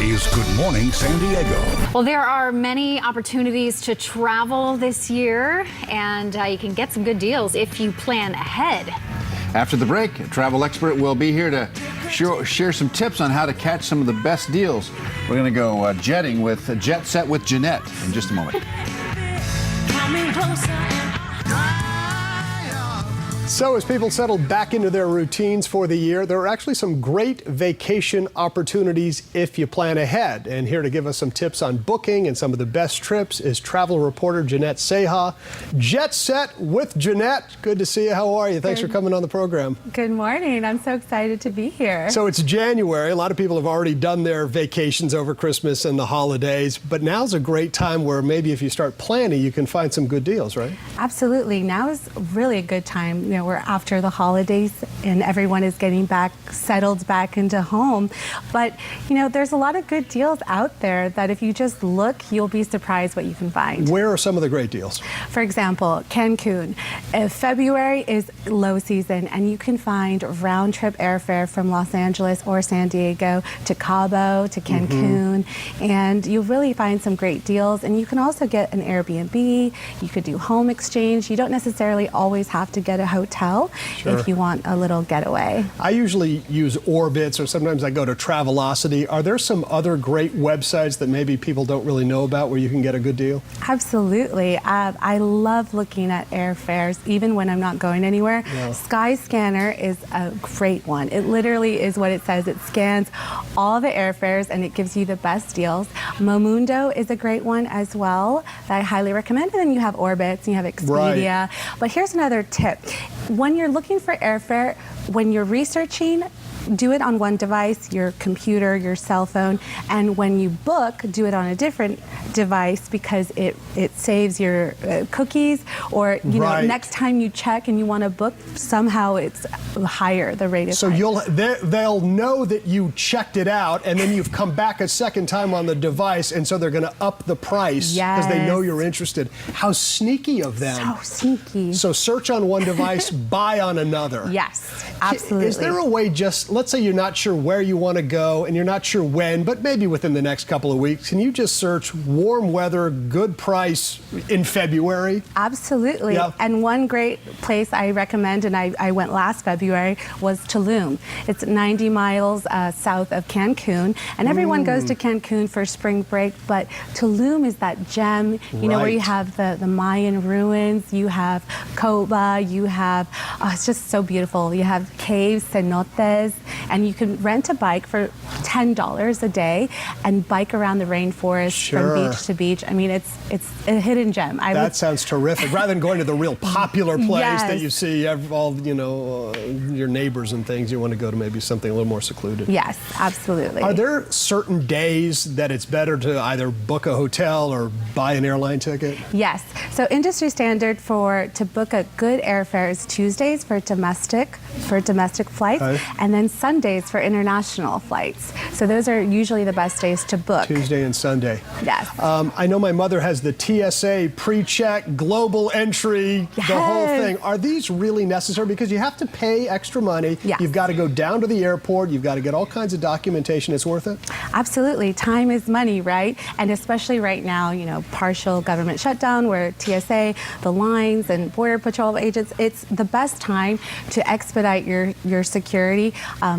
is Good Morning San Diego. Well, there are many opportunities to travel this year, and you can get some good deals if you plan ahead. After the break, a travel expert will be here to share some tips on how to catch some of the best deals. We're going to go jetting with Jet Set with Jeannette in just a moment. So as people settle back into their routines for the year, there are actually some great vacation opportunities if you plan ahead. And here to give us some tips on booking and some of the best trips is travel reporter Jeannette Ceja. Jet Set with Jeannette. Good to see you. How are you? Thanks for coming on the program. Good morning. I'm so excited to be here. So it's January. A lot of people have already done their vacations over Christmas and the holidays, but now's a great time where maybe if you start planning, you can find some good deals, right? Absolutely. Now is really a good time. You know, we're after the holidays and everyone is getting settled back into home. But, you know, there's a lot of good deals out there that if you just look, you'll be surprised what you can find. Where are some of the great deals? For example, Cancun. February is low season and you can find round trip airfare from Los Angeles or San Diego to Cabo, to Cancun, and you'll really find some great deals. And you can also get an Airbnb. You could do home exchange. You don't necessarily always have to get a hotel if you want a little getaway. I usually use Orbitz, or sometimes I go to Travelocity. Are there some other great websites that maybe people don't really know about where you can get a good deal? Absolutely. I love looking at airfares even when I'm not going anywhere. Yeah. Skyscanner is a great one. It literally is what it says. It scans all the airfares and it gives you the best deals. Momundo is a great one as well that I highly recommend. And then you have Orbitz and you have Expedia. Right. But here's another tip. When you're looking for airfare, when you're researching, do it on one device, your computer, your cell phone, and when you book, do it on a different device because it saves your cookies, or you know, next time you check and you want to book, somehow it's higher, the rate is so higher. They'll know that you checked it out and then you've come back a second time on the device, and so they're going to up the price because they know you're interested. How sneaky of them. So sneaky. So search on one device, buy on another. Yes, absolutely. Is there a way, just let's say you're not sure where you want to go and you're not sure when, but maybe within the next couple of weeks, can you just search warm weather, good price in February? Absolutely. Yeah. And one great place I recommend, and I went last February, was Tulum. It's 90 miles south of Cancun, and everyone goes to Cancun for spring break, but Tulum is that gem, you know, where you have the Mayan ruins, you have Coba, you have, it's just so beautiful. You have caves, cenotes, and you can rent a bike for $10 a day and bike around the rainforest from beach to beach. I mean, it's a hidden gem. That sounds terrific. Rather than going to the real popular place that you see all, you know, your neighbors and things, you want to go to maybe something a little more secluded. Yes, absolutely. Are there certain days that it's better to either book a hotel or buy an airline ticket? Yes. So industry standard to book a good airfare is Tuesdays for domestic flights, and then Sundays for international flights. So those are usually the best days to book. Tuesday and Sunday. Yes. I know my mother has the TSA pre-check, global entry, the whole thing. Are these really necessary? Because you have to pay extra money. Yes. You've got to go down to the airport. You've got to get all kinds of documentation. It's worth it? Absolutely. Time is money, right? And especially right now, you know, partial government shutdown where TSA, the lines and Border Patrol agents, it's the best time to expedite your security.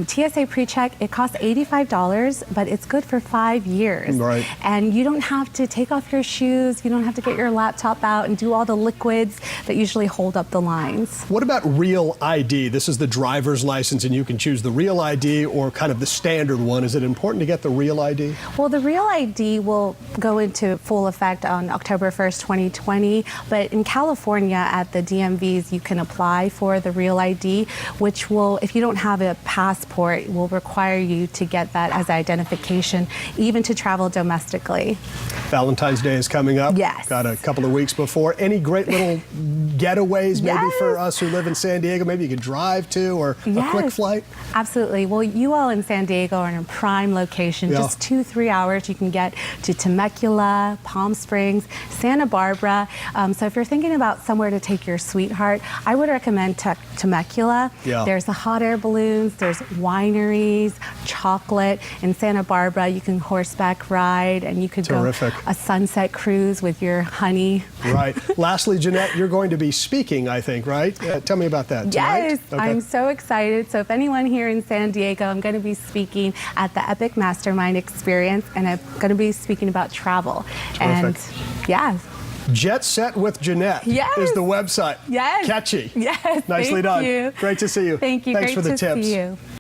TSA pre-check, it costs $85, but it's good for 5 years. Right. And you don't have to take off your shoes. You don't have to get your laptop out and do all the liquids that usually hold up the lines. What about Real ID? This is the driver's license, and you can choose the Real ID or kind of the standard one. Is it important to get the Real ID? Well, the Real ID will go into full effect on October 1st, 2020, but in California at the DMVs, you can apply for the Real ID, which will, if you don't have a passport, will require you to get that as identification, even to travel domestically. Valentine's Day is coming up. Yes. Got a couple of weeks before. Any great little getaways maybe for us who live in San Diego? Maybe you could drive to, or a quick flight? Absolutely. Well, you all in San Diego are in a prime location. Just 2-3 hours you can get to Temecula, Palm Springs, Santa Barbara. So if you're thinking about somewhere to take your sweetheart, I would recommend Temecula. There's the hot air balloons, there's wineries, chocolate. In Santa Barbara, you can horseback ride, and you could Terrific. go a sunset cruise with your honey. Right. Lastly, Jeannette, you're going to be speaking, I think, right? Tell me about that. Yes, Tonight? Okay. I'm so excited. So if anyone here in San Diego, I'm going to be speaking at the Epic Mastermind Experience, and I'm going to be speaking about travel. Terrific. And yeah. Jet Set with Jeannette Yes. is the website. Yes. Catchy. Yes. Nicely thank done. you. Great to see you. Thank you. Thanks Great for the to tips. see you.